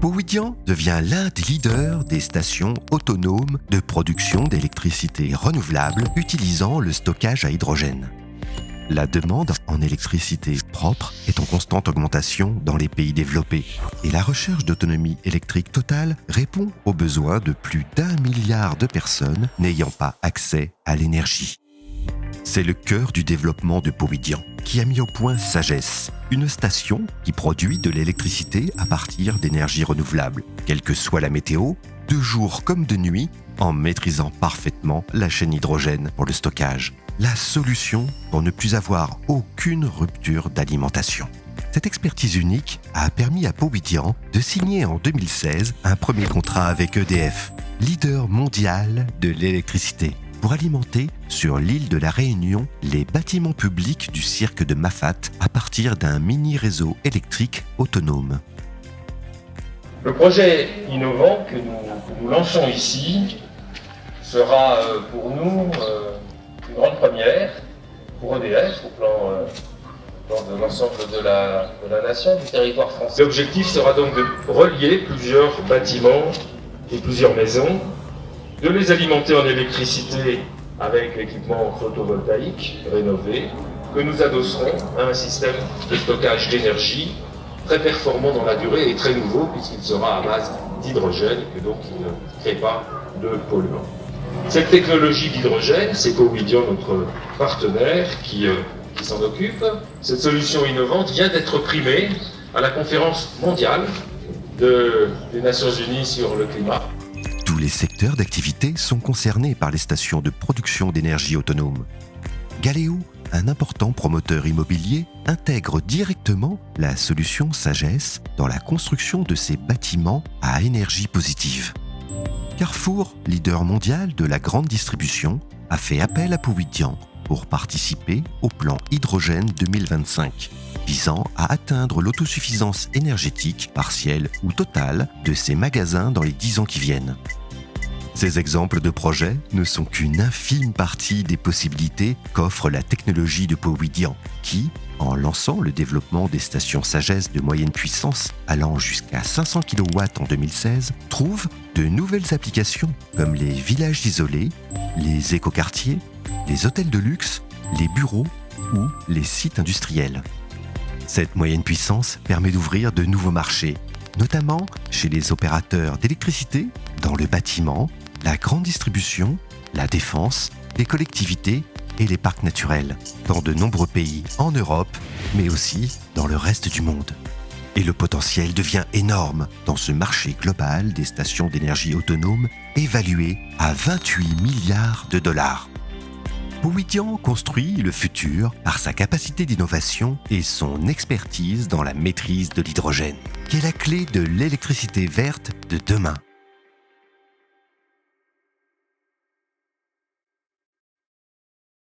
Powidyan devient l'un des leaders des stations autonomes de production d'électricité renouvelable utilisant le stockage à hydrogène. La demande en électricité propre est en constante augmentation dans les pays développés et la recherche d'autonomie électrique totale répond aux besoins de plus d'1 milliard de personnes n'ayant pas accès à l'énergie. C'est le cœur du développement de Powidyan, qui a mis au point Sagesse, une station qui produit de l'électricité à partir d'énergies renouvelables, quelle que soit la météo, de jour comme de nuit, en maîtrisant parfaitement la chaîne hydrogène pour le stockage. La solution pour ne plus avoir aucune rupture d'alimentation. Cette expertise unique a permis à Powidyan de signer en 2016 un premier contrat avec EDF, leader mondial de l'électricité, pour alimenter sur l'île de la Réunion les bâtiments publics du cirque de Mafat à partir d'un mini-réseau électrique autonome. Le projet innovant que nous lançons ici sera pour nous une grande première pour EDF au plan de l'ensemble de la nation, du territoire français. L'objectif sera donc de relier plusieurs bâtiments et plusieurs maisons, de les alimenter en électricité avec l'équipement photovoltaïque rénové que nous adosserons à un système de stockage d'énergie très performant dans la durée et très nouveau puisqu'il sera à base d'hydrogène et donc il ne crée pas de polluants. Cette technologie d'hydrogène, c'est Powidyan, notre partenaire, qui s'en occupe. Cette solution innovante vient d'être primée à la conférence mondiale des Nations Unies sur le climat. Tous les secteurs d'activité sont concernés par les stations de production d'énergie autonome. Galéo, un important promoteur immobilier, intègre directement la solution Sagesse dans la construction de ses bâtiments à énergie positive. Carrefour, leader mondial de la grande distribution, a fait appel à Powidyan pour participer au plan hydrogène 2025, visant à atteindre l'autosuffisance énergétique partielle ou totale de ses magasins dans les 10 ans qui viennent. Ces exemples de projets ne sont qu'une infime partie des possibilités qu'offre la technologie de Powidyan, qui, en lançant le développement des stations Sagesse de moyenne puissance allant jusqu'à 500 kW en 2016, trouve de nouvelles applications comme les villages isolés, les écoquartiers, les hôtels de luxe, les bureaux ou les sites industriels. Cette moyenne puissance permet d'ouvrir de nouveaux marchés, notamment chez les opérateurs d'électricité, dans le bâtiment, la grande distribution, la défense, les collectivités et les parcs naturels, dans de nombreux pays en Europe, mais aussi dans le reste du monde. Et le potentiel devient énorme dans ce marché global des stations d'énergie autonomes évalué à 28 milliards de dollars. Powidyan construit le futur par sa capacité d'innovation et son expertise dans la maîtrise de l'hydrogène, qui est la clé de l'électricité verte de demain.